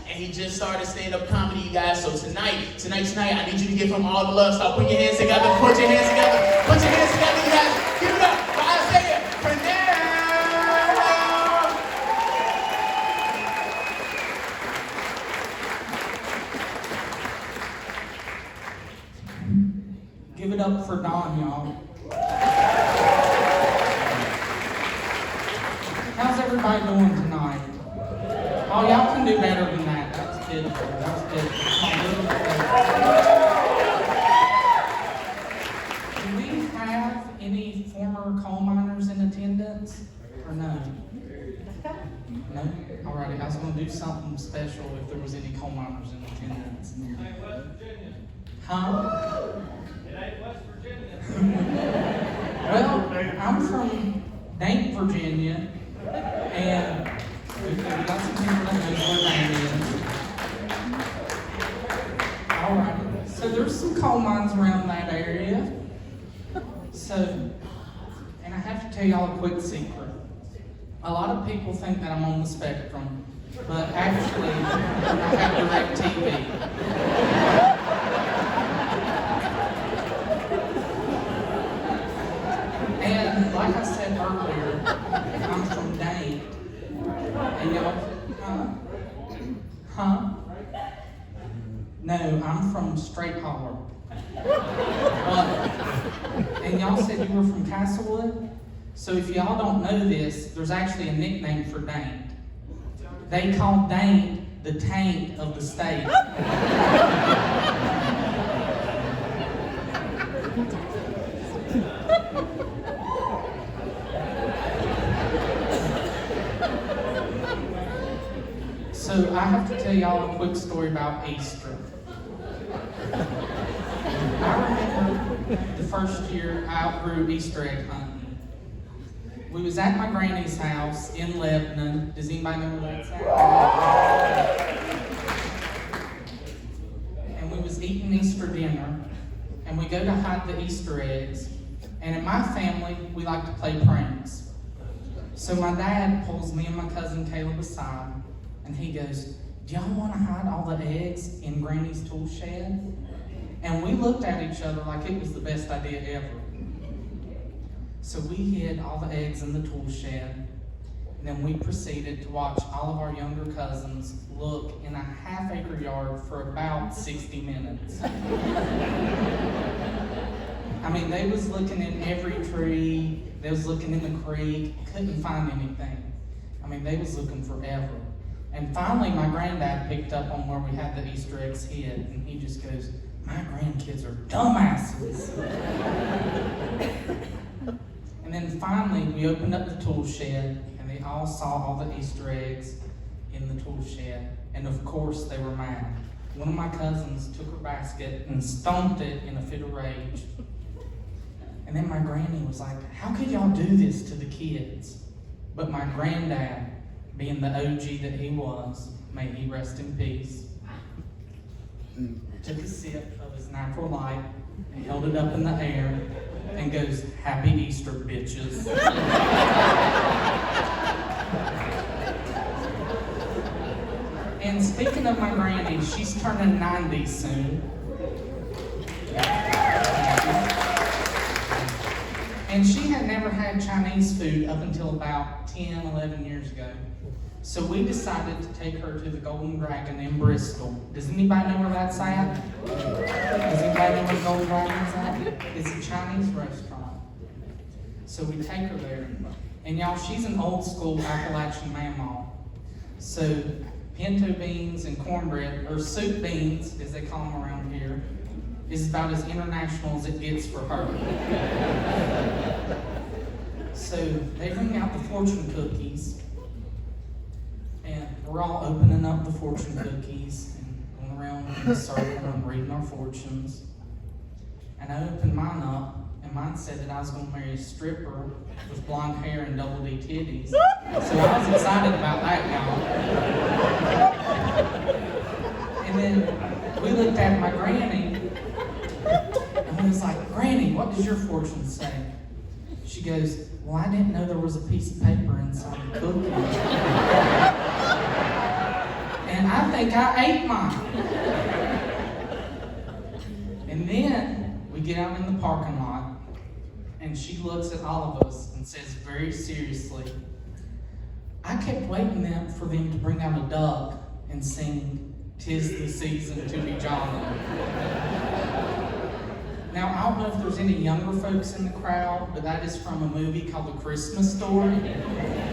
and he just started stand-up comedy, you guys. So tonight, I need you to give him all the love. So put your hands together, put your hands together, you guys. Give it up for Isaiah Purnell. Give it up for Don, y'all. How's everybody doing tonight? Oh, y'all can do better than that. That's good. That's good. Do we have any former coal miners in attendance? Or no? No? Alrighty, I was going to do something special if there was any coal miners in attendance. Huh? Well, I'm from Dane, Virginia, and we've got some people that know where Dane is. Alright, so there's some coal mines around that area. So, and I have to tell y'all a quick secret. A lot of people think that I'm on the spectrum, but actually, I have direct TV. And like I said earlier, I'm from Dane. And y'all, huh? No, I'm from Straight Holler. And y'all said you were from Castlewood? So if y'all don't know this, there's actually a nickname for Dane. They call Dane the taint of the state. So I have to tell y'all a quick story about Easter. I remember the first year I outgrew Easter egg hunting. We was at my granny's house in Lebanon. Does anybody know where that's at? And we was eating Easter dinner, and we go to hide the Easter eggs. And in my family, we like to play pranks. So my dad pulls me and my cousin Caleb aside, and he goes, "Do y'all want to hide all the eggs in Granny's tool shed?" And we looked at each other like it was the best idea ever. So we hid all the eggs in the tool shed, and then we proceeded to watch all of our younger cousins look in a half-acre yard for about 60 minutes. I mean, they was looking in every tree, they was looking in the creek, couldn't find anything. I mean, they was looking forever. And finally, my granddad picked up on where we had the Easter eggs hid, and he just goes, "My grandkids are dumbasses." And then finally, we opened up the tool shed, and they all saw all the Easter eggs in the tool shed. And of course, they were mad. One of my cousins took her basket and stomped it in a fit of rage. And then my granny was like, "How could y'all do this to the kids?" But my granddad, being the OG that he was, may he rest in peace, took a sip of his natural light and held it up in the air and goes, "Happy Easter, bitches." And speaking of my granny, she's turning 90 soon. And she had never had Chinese food up until about 10, 11 years ago. So we decided to take her to the Golden Dragon in Bristol. Does anybody know where that's at? Does anybody know where the Golden Dragon's at? It's a Chinese restaurant. So we take her there. And y'all, she's an old school Appalachian mamaw. So pinto beans and cornbread, or soup beans, as they call them around here, is about as international as it gets for her. So they bring out the fortune cookies, and we're all opening up the fortune cookies and going around in a circle and reading our fortunes. And I opened mine up, and mine said that I was going to marry a stripper with blonde hair and double D titties. So I was excited about that, y'all. And then we looked at my granny, and we was like, "Granny, what does your fortune say?" She goes, "Well, I didn't know there was a piece of paper inside the cookie." And I think I ate mine. And then we get out in the parking lot, and she looks at all of us and says very seriously, I kept waiting for them to bring out a duck and sing, "'Tis the season to be jolly." Now, I don't know if there's any younger folks in the crowd, but that is from a movie called The Christmas Story.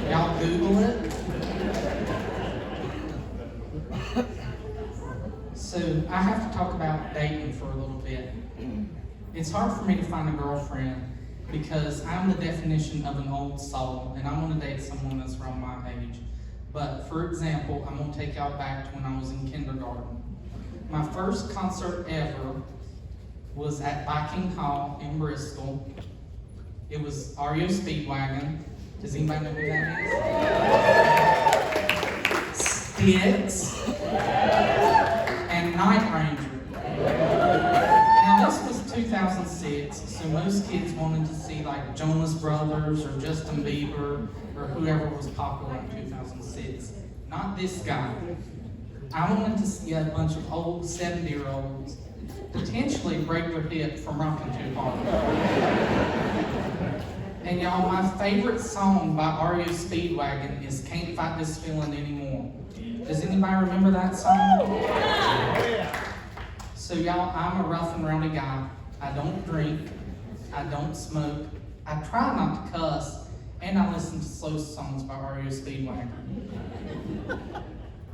Y'all Google it. So, I have to talk about dating for a little bit. It's hard for me to find a girlfriend because I'm the definition of an old soul, and I want to date someone that's around my age. But, for example, I'm going to take y'all back to when I was in kindergarten. My first concert ever was at Viking Hall in Bristol. It was REO Speedwagon. Does anybody know who that is? Styx and Night Ranger. Now this was 2006, so most kids wanted to see like Jonas Brothers or Justin Bieber or whoever was popular in 2006. Not this guy. I wanted to see a bunch of old 70-year-olds potentially break their hip from rocking too hard. And y'all, my favorite song by REO Speedwagon is Can't Fight This Feeling Anymore. Does anybody remember that song? So y'all, I'm a rough and rowdy guy. I don't drink, I don't smoke, I try not to cuss, and I listen to slow songs by REO Speedwagon.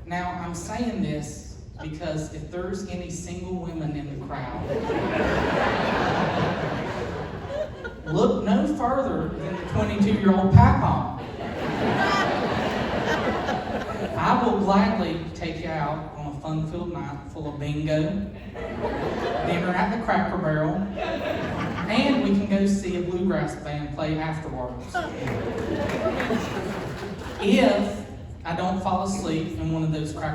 Now, I'm saying this because if there's any single women in the crowd, look no further than the 22-year-old Papa. I will gladly take you out on a fun-filled night full of bingo, dinner at the Cracker Barrel, and we can go see a bluegrass band play afterwards. If I don't fall asleep in one of those Cracker